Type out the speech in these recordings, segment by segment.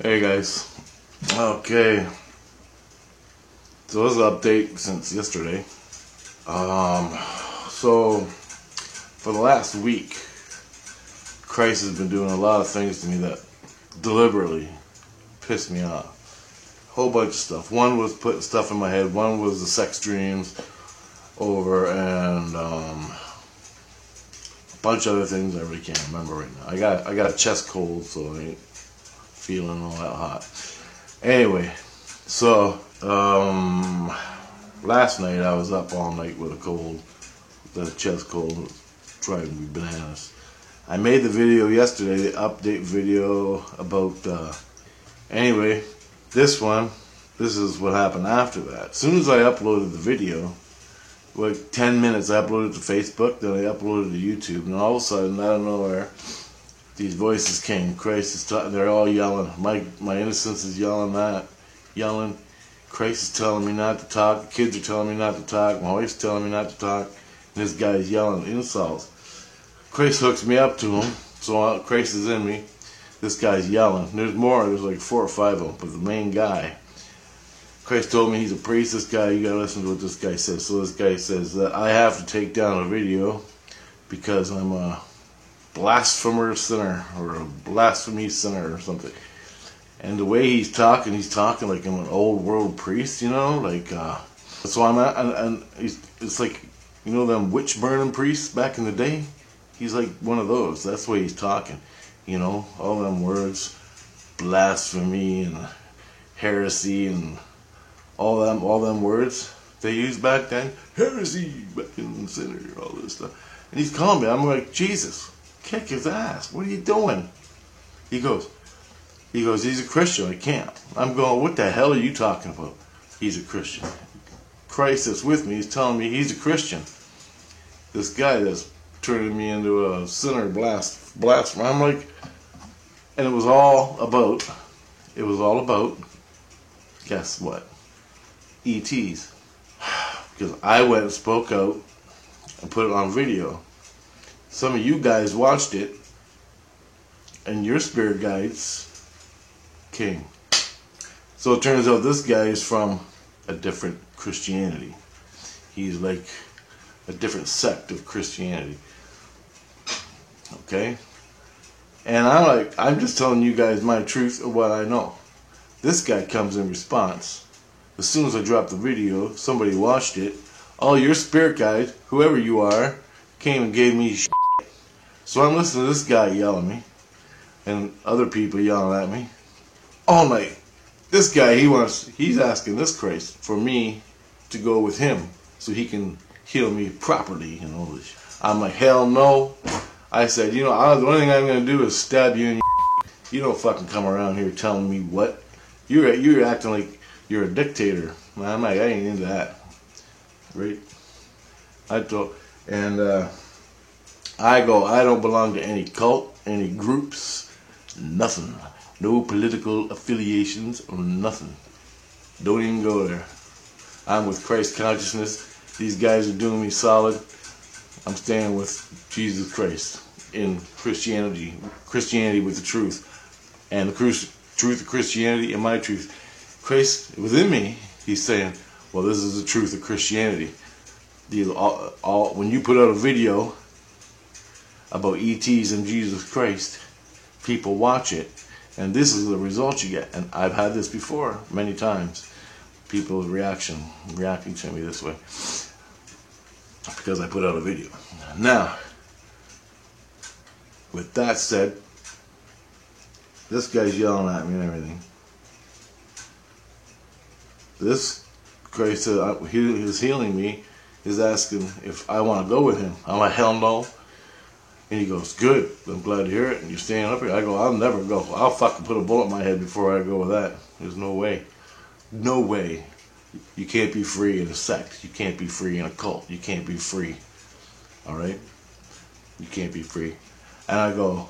Hey guys. Okay. So this is an update since yesterday. So for the last week, Christ has been doing a lot of things to me that deliberately pissed me off. Whole bunch of stuff. One was putting stuff in my head. One was the sex dreams over, and a bunch of other things I really can't remember right now. I got a chest cold, so I ain't feeling all that hot. Anyway, so last night I was up all night with a cold, with a chest cold, driving me bananas. I made the video yesterday, the update video about. Anyway, this is what happened after that. As soon as I uploaded the video, like 10 minutes, I uploaded to Facebook, then I uploaded to YouTube, and all of a sudden, out of nowhere, these voices came. Christ is talking. They're all yelling. My innocence is yelling. Christ is telling me not to talk. The kids are telling me not to talk. My wife's telling me not to talk. And this guy's yelling insults. Christ hooks me up to him, so Christ is in me. This guy's yelling. There's more. There's like 4 or 5 of them, but the main guy. Christ told me he's a priest. This guy, you gotta listen to what this guy says. So this guy says that I have to take down a video because I'm a blasphemer sinner, or a blasphemy sinner, or something. And the way he's talking like I'm an old world priest, you know, like so I'm at, and it's like, you know, them witch burning priests back in the day. He's like one of those. That's the way he's talking, you know, all them words, blasphemy and heresy and all them words they used back then. Heresy, back in the sinner, all this stuff. And he's calling me. I'm like, Jesus, kick his ass. What are you doing? He goes, he's a Christian. I can't. I'm going, what the hell are you talking about? He's a Christian. Christ that's with me, he's telling me he's a Christian. This guy that's turning me into a sinner blasphemer. I'm like, and it was all about, guess what? ETs. Because I went and spoke out and put it on video. Some of you guys watched it, and your spirit guides came. So it turns out this guy is from a different Christianity. He's like a different sect of Christianity. Okay? And I'm just telling you guys my truth of what I know. This guy comes in response. As soon as I dropped the video, somebody watched it. All your spirit guides, whoever you are, came and gave me shit. So I'm listening to this guy yell at me, and other people yelling at me all night. This guy, he's asking this Christ for me to go with him so he can heal me properly and all this. I'm like, hell no. I said, you know, the only thing I'm going to do is stab you in your. You don't fucking come around here telling me what. You're acting like you're a dictator. I'm like, I ain't into that. Right? I don't belong to any cult, any groups, nothing. No political affiliations or nothing. Don't even go there. I'm with Christ consciousness. These guys are doing me solid. I'm staying with Jesus Christ in Christianity with the truth. And the truth of Christianity and my truth. Christ within me, he's saying, well, this is the truth of Christianity. When you put out a video about ETs and Jesus Christ, people watch it, and this is the result you get. And I've had this before many times. People's reacting to me this way because I put out a video. Now, with that said, this guy's yelling at me and everything. This Christ said he is healing me, is asking if I want to go with him. I'm like, hell no. And he goes, good, I'm glad to hear it, and you're staying up here. I go, I'll never go. I'll fucking put a bullet in my head before I go with that. There's no way. No way. You can't be free in a sect. You can't be free in a cult. You can't be free. Alright? You can't be free. And I go,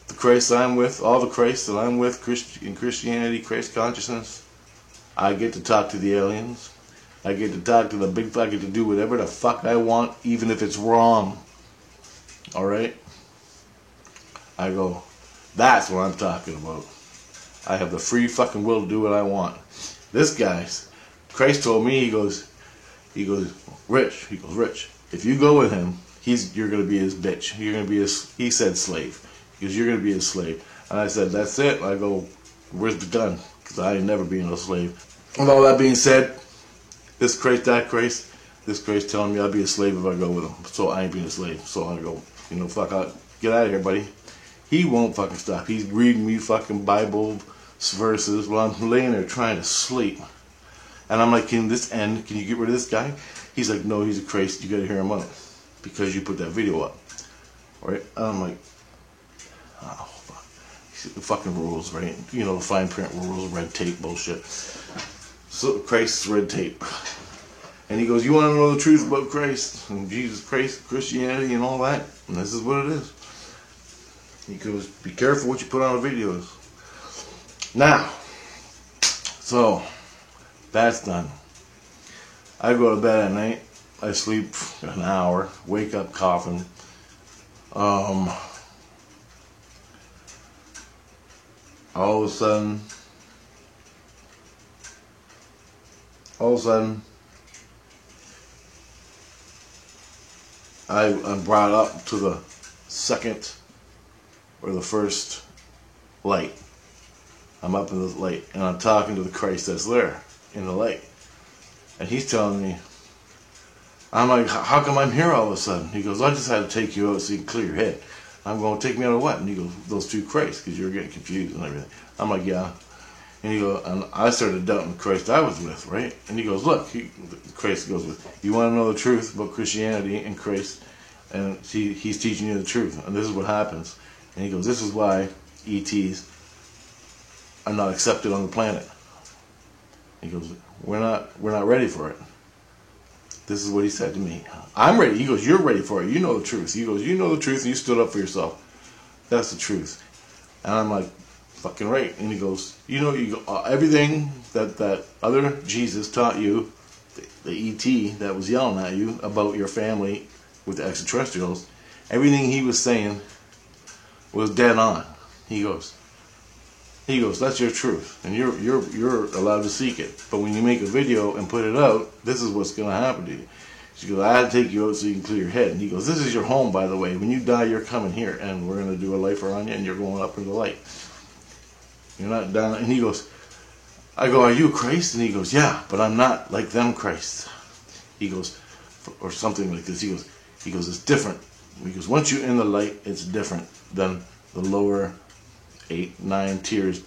the Christ I'm with, all the Christ that I'm with in Christianity, Christ consciousness, I get to talk to the aliens. I get to talk to the big. I get to do whatever the fuck I want, even if it's wrong. Alright? I go, That's what I'm talking about. I have the free fucking will to do what I want. This guy's, Christ told me, he goes, Rich, if you go with him, you're going to be his bitch. You're going to be his, he said slave. Because you're going to be his slave. And I said, that's it. I go, where's the gun? Because I ain't never been a slave. With all that being said, this Christ telling me I'll be a slave if I go with him. So I ain't being a slave. So I go, fuck out. Get out of here, buddy. He won't fucking stop. He's reading me fucking Bible verses while I'm laying there trying to sleep. And I'm like, can this end? Can you get rid of this guy? He's like, no, he's a Christ. You got to hear him out because you put that video up. Right? And I'm like, oh, fuck. The fucking rules, right? The fine print rules, red tape bullshit. So Christ's red tape. And he goes, you want to know the truth about Christ and Jesus Christ, Christianity and all that? And this is what it is. He goes, be careful what you put on the videos. Now, so, that's done. I go to bed at night. I sleep an hour. Wake up coughing. All of a sudden, I'm brought up to the second or the first light. I'm up in the light and I'm talking to the Christ that's there in the light. And he's telling me, I'm like, how come I'm here all of a sudden? He goes, I just had to take you out so you can clear your head. I'm going, take me out of what? And he goes, those two Christs, because you're getting confused and everything. I'm like, yeah. And he goes, and I started doubting the Christ I was with, right? And he goes, look, Christ goes with, you want to know the truth about Christianity and Christ? And he's teaching you the truth. And this is what happens. And he goes, this is why ETs are not accepted on the planet. He goes, we're not ready for it. This is what he said to me. I'm ready. He goes, you're ready for it. You know the truth. He goes, you know the truth and you stood up for yourself. That's the truth. And I'm like, fucking right. And he goes, everything that other Jesus taught you, the ET that was yelling at you about your family with the extraterrestrials, everything he was saying was dead on. He goes, that's your truth, and you're allowed to seek it. But when you make a video and put it out, this is what's going to happen to you. She goes, I had to take you out so you can clear your head. And he goes, this is your home, by the way. When you die, you're coming here, and we're going to do a lifer on you, and you're going up in the light. You're not down. And he goes, I go, are you Christ? And he goes, yeah, but I'm not like them Christ. He goes, or something like this. He goes, it's different. He goes, once you're in the light, it's different than the lower 8, 9 tiers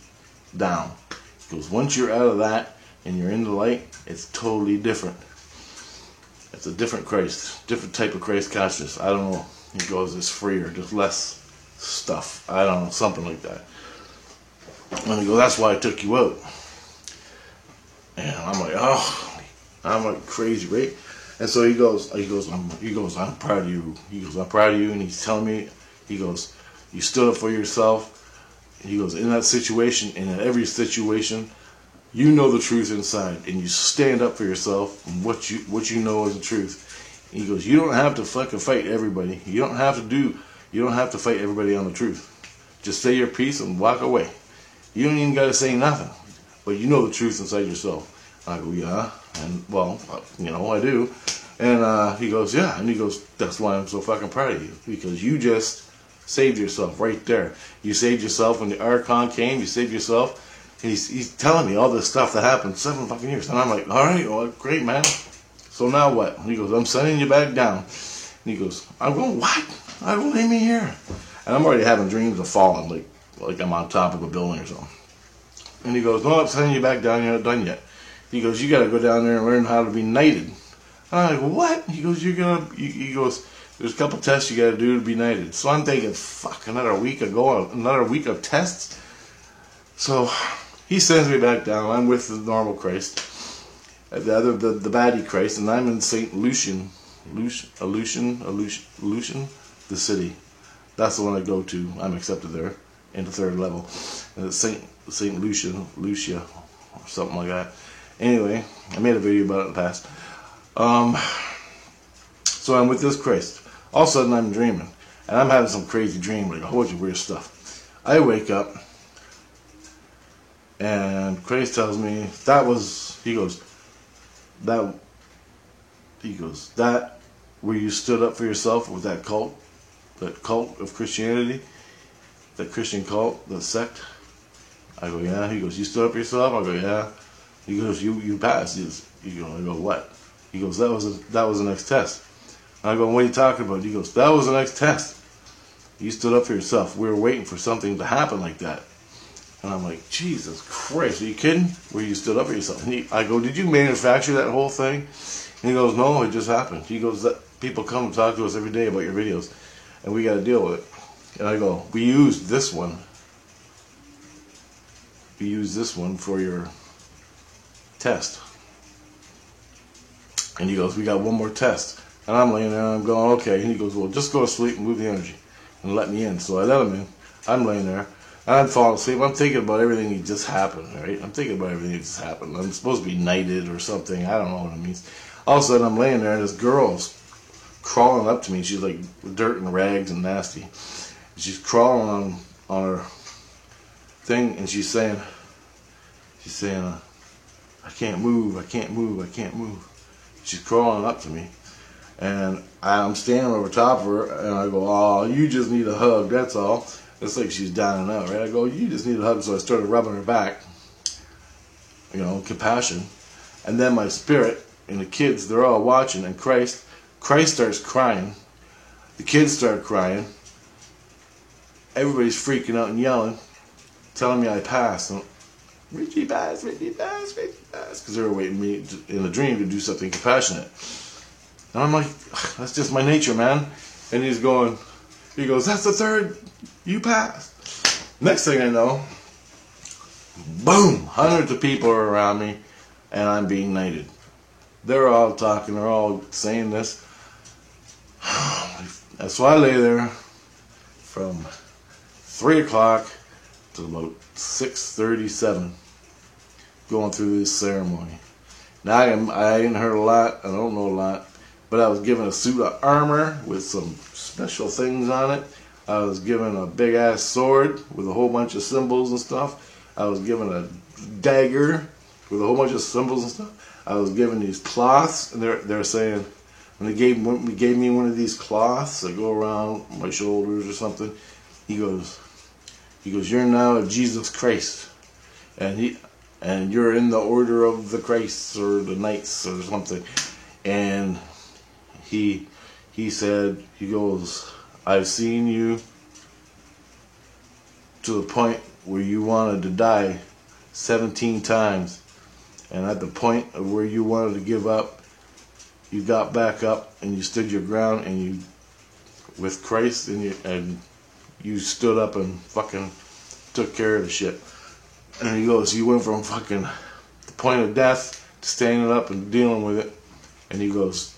down. He goes, once you're out of that and you're in the light, it's totally different. It's a different Christ, different type of Christ consciousness. I don't know. He goes, it's freer, just less stuff. I don't know, something like that. And he goes, that's why I took you out. And I'm like, oh, I'm like crazy, right? And so he goes, I'm proud of you. He goes, I'm proud of you. And he's telling me, he goes, you stood up for yourself. He goes, in that situation, and in every situation, you know the truth inside, and you stand up for yourself and what you know is the truth. And he goes, you don't have to fucking fight everybody. You don't have to fight everybody on the truth. Just say your piece and walk away. You don't even got to say nothing, but you know the truth inside yourself. I go, yeah, and well, I do. And he goes, yeah, and he goes, that's why I'm so fucking proud of you, because you just saved yourself right there. You saved yourself when the Archon came. You saved yourself. And he's telling me all this stuff that happened 7 fucking years. And I'm like, all right, well, great, man. So now what? And he goes, I'm sending you back down. And he goes, I'm going, what? I don't leave me here. And I'm already having dreams of falling, like I'm on top of a building or something. And he goes, no, I'm sending you back down. You're not done yet. He goes, you got to go down there and learn how to be knighted. And I'm like, what? He goes, he goes, there's a couple tests you got to do to be knighted. So I'm thinking, fuck, another week of tests. So he sends me back down. I'm with the normal Christ, the baddie Christ, and I'm in St. Lucian, the city. That's the one I go to. I'm accepted there into 3rd level. And it's St. Lucia, or something like that. Anyway, I made a video about it in the past. So I'm with this Christ. All of a sudden I'm dreaming. And I'm having some crazy dream, like a whole bunch of weird stuff. I wake up, and Christ tells me that where you stood up for yourself with that cult of Christianity, that Christian cult, the sect. I go, yeah. He goes, you stood up for yourself? I go, yeah. He goes, you passed. I go, what? He goes, that was the next test. I go, what are you talking about? He goes, that was the next test. You stood up for yourself. We were waiting for something to happen like that. And I'm like, Jesus Christ, are you kidding? Where you stood up for yourself. And I go, did you manufacture that whole thing? And he goes, no, it just happened. He goes, people come and talk to us every day about your videos, and we got to deal with it. And I go, we used this one. We used this one for your test. And he goes, we got one more test. And I'm laying there and I'm going, okay. And he goes, well, just go to sleep and move the energy and let me in. So I let him in. I'm laying there and I'm falling asleep. I'm thinking about everything that just happened, right? I'm thinking about everything that just happened. I'm supposed to be knighted or something. I don't know what it means. All of a sudden I'm laying there and this girl's crawling up to me. She's like dirt and rags and nasty. She's crawling on her thing and she's saying, I can't move, I can't move, I can't move. She's crawling up to me, and I'm standing over top of her, and I go, oh, you just need a hug, that's all. It's like she's down and out, right? I go, you just need a hug, so I started rubbing her back, compassion. And then my spirit and the kids, they're all watching, and Christ starts crying. The kids start crying. Everybody's freaking out and yelling, telling me I passed. And Richie passed, Richie passed, Richie passed. Because they were waiting me in a dream to do something compassionate. And I'm like, that's just my nature, man. And he goes, that's the third, you passed. Next thing I know, boom, hundreds of people are around me, and I'm being knighted. They're all talking, they're all saying this. So I lay there from 3 o'clock to about 6:37 going through this ceremony. Now I ain't heard a lot, I don't know a lot, but I was given a suit of armor with some special things on it. I was given a big ass sword with a whole bunch of symbols and stuff. I was given a dagger with a whole bunch of symbols and stuff. I was given these cloths, and they're saying, and they gave me one of these cloths that go around my shoulders or something. He goes, you're now a Jesus Christ, and you're in the order of the Christ or the Knights or something. And he said, he goes, I've seen you to the point where you wanted to die 17 times, and at the point of where you wanted to give up, you got back up and you stood your ground, and you, with Christ, and you stood up and fucking took care of the shit. And he goes, you went from fucking the point of death to standing up and dealing with it. And he goes,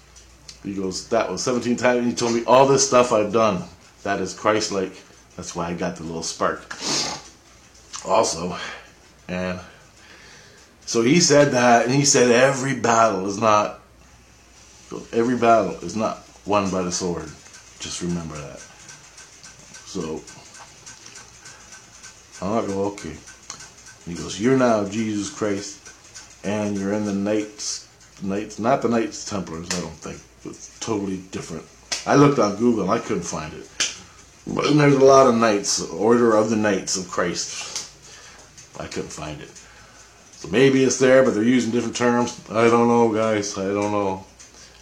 that was 17 times. And he told me all this stuff I've done. That is Christ-like. That's why I got the little spark. Also, and so he said that, and he said every battle is not won by the sword. Just remember that. So I go, okay. He goes, you're now Jesus Christ, and you're in the Knights, not the Knights Templars, I don't think. It's totally different. I looked on Google and I couldn't find it. But there's a lot of Knights, Order of the Knights of Christ. I couldn't find it. So maybe it's there, but they're using different terms. I don't know, guys. I don't know.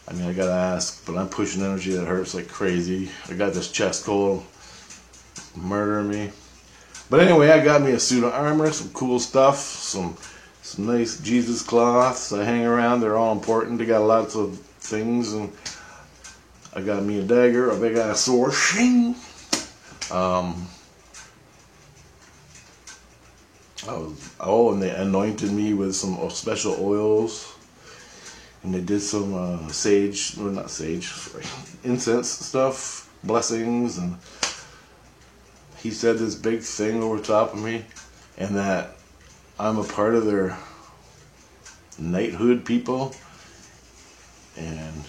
I mean, I gotta ask, but I'm pushing energy that hurts like crazy. I got this chest cold murdering me. But anyway, I got me a suit of armor, some cool stuff, some nice Jesus cloths I hang around. They're all important. They got lots of things, and I got me a dagger, a big ass sword, shing. And they anointed me with some special oils, and they did some incense stuff, blessings, and he said this big thing over top of me, and that I'm a part of their knighthood people, and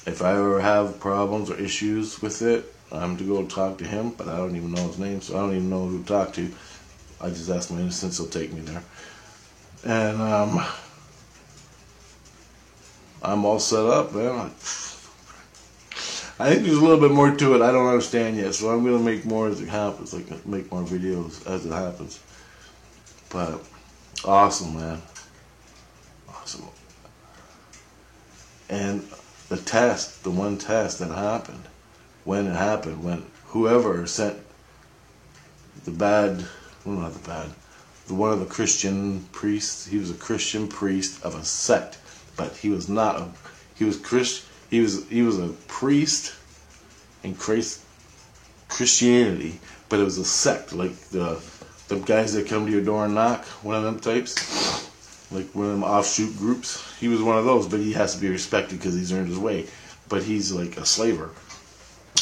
if I ever have problems or issues with it, I'm to go talk to him, but I don't even know his name, so I don't even know who to talk to. I just asked my innocence, he'll take me there. And I'm all set up, man. I think there's a little bit more to it I don't understand yet, so I'm going to make more as it happens, like make more videos as it happens. But awesome, man. Awesome. And the test, the one test that happened, when whoever sent the bad, well, not the bad, one of the Christian priests, he was a Christian priest of a sect, but he was not a, he was a priest in Christianity, but it was a sect, like the guys that come to your door and knock, one of them types, like one of them offshoot groups. He was one of those, but he has to be respected because he's earned his way. But he's like a slaver.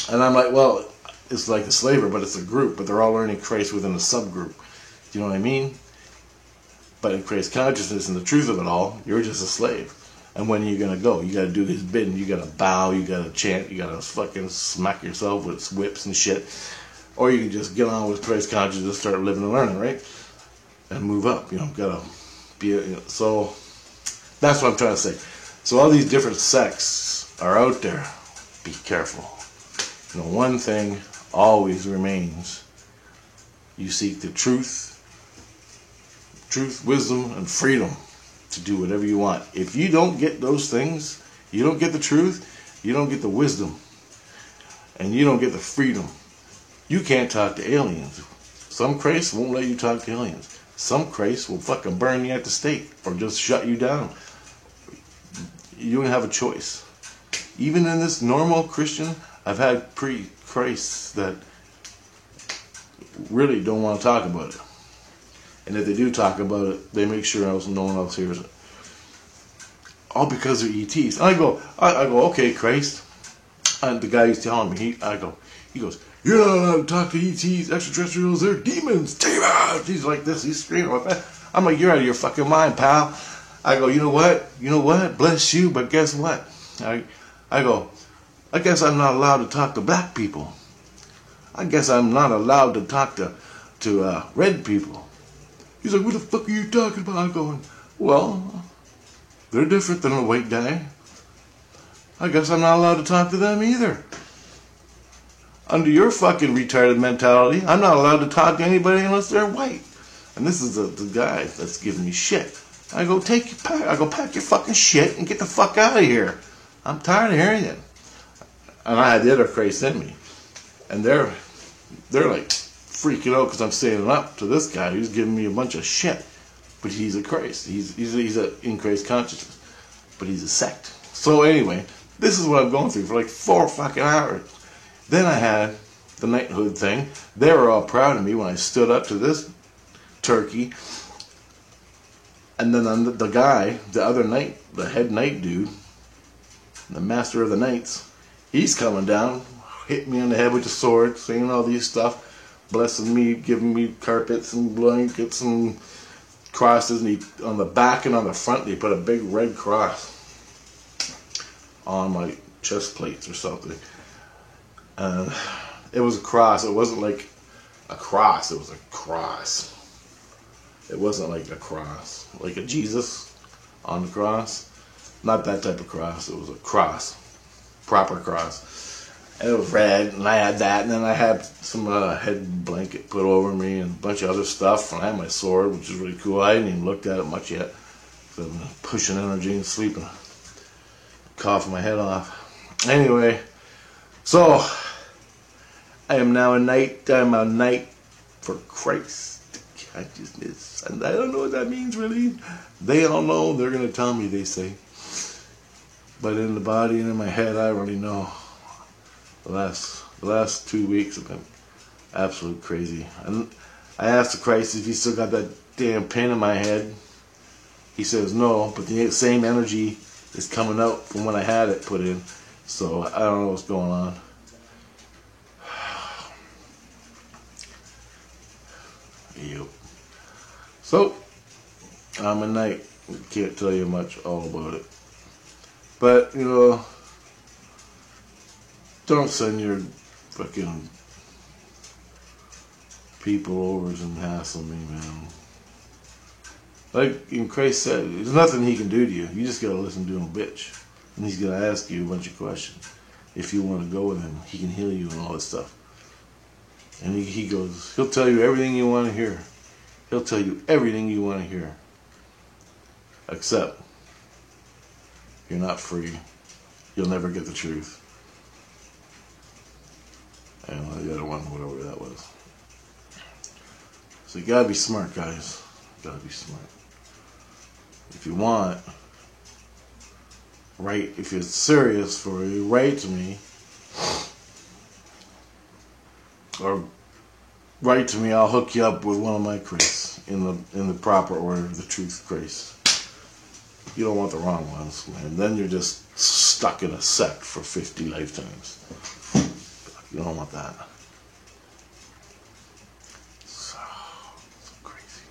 And I'm like, well, it's like a slaver, but it's a group, but they're all learning Christ within a subgroup. Do you know what I mean? But in Christ consciousness and the truth of it all, you're just a slave. And when are you going to go? You got to do his bidding. You got to bow. You got to chant. You got to fucking smack yourself with whips and shit. Or you can just get on with Christ consciousness, start living and learning, right? And move up. You know, got to be, you know, so that's what I'm trying to say. So all these different sects are out there. Be careful. You know, one thing always remains. You seek the truth, wisdom, and freedom to do whatever you want. If you don't get those things, you don't get the truth, you don't get the wisdom, and you don't get the freedom, you can't talk to aliens. Some Christ won't let you talk to aliens. Some Christ will fucking burn you at the stake or just shut you down. You don't have a choice. Even in this normal Christian, I've had pre-Christs that really don't want to talk about it. And if they do talk about it, they make sure no one else hears it. All because they're ETs. And I go, okay, Christ. And the guy who's telling me, he goes, you're not allowed to talk to ETs, extraterrestrials, they're demons, demons. He's like this, he's screaming like that. I'm like, you're out of your fucking mind, pal. I go, you know what? Bless you, but guess what? I go, I guess I'm not allowed to talk to black people. I guess I'm not allowed to talk to red people. He's like, what the fuck are you talking about? I'm going, well, they're different than a white guy. I guess I'm not allowed to talk to them either. Under your fucking retarded mentality, I'm not allowed to talk to anybody unless they're white. And this is the guy that's giving me shit. I go, pack your fucking shit and get the fuck out of here. I'm tired of hearing it. And I had the other Christ in me. And they're like freaking out because I'm standing up to this guy who's giving me a bunch of shit. But he's a Christ. He's a in Christ consciousness. But he's a sect. So anyway, this is what I'm going through for like 4 fucking hours. Then I had the knighthood thing. They were all proud of me when I stood up to this turkey. And then the guy, the other knight, the head knight dude, the master of the knights, he's coming down, hitting me on the head with the sword, saying all these stuff, blessing me, giving me carpets and blankets and crosses. And on the back and on the front, they put a big red cross on my chest plates or something. It was a cross. It wasn't like a cross. It was a cross. It wasn't like a cross, like a Jesus on the cross. Not that type of cross. It was a cross, proper cross. And it was red, and I had that, and then I had some head blanket put over me and a bunch of other stuff, and I had my sword, which is really cool. I hadn't even looked at it much yet. So I'm pushing energy and sleeping, coughing my head off. Anyway, so I am now a knight. I'm a knight for Christ. Consciousness, and I don't know what that means really. They all know. They're gonna tell me, they say, but in the body and in my head, I already know. The last 2 weeks have been absolute crazy. And I asked the Christ if he still got that damn pin in my head. He says no, but the same energy is coming out from when I had it put in. So I don't know what's going on. Yep. So, I'm a knight. Can't tell you much all about it. But, you know, don't send your fucking people over and hassle me, man. Like in Christ said, there's nothing he can do to you. You just gotta listen to him bitch. And he's gonna ask you a bunch of questions. If you want to go with him, he can heal you and all that stuff. And he goes, he'll tell you everything you want to hear. He'll tell you everything you want to hear. Except, you're not free. You'll never get the truth. And the other one, whatever that was. So you gotta be smart, guys. You gotta be smart. If you want, write, if you're serious for you, write to me. Or write to me, I'll hook you up with one of my Chris in the proper order of the truth Chris. You don't want the wrong ones, man. Then you're just stuck in a sect for 50 lifetimes. You don't want that. So crazy.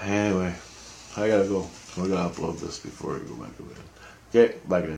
Anyway, I gotta go. I gotta upload this before I go back to bed. Okay, bye guys.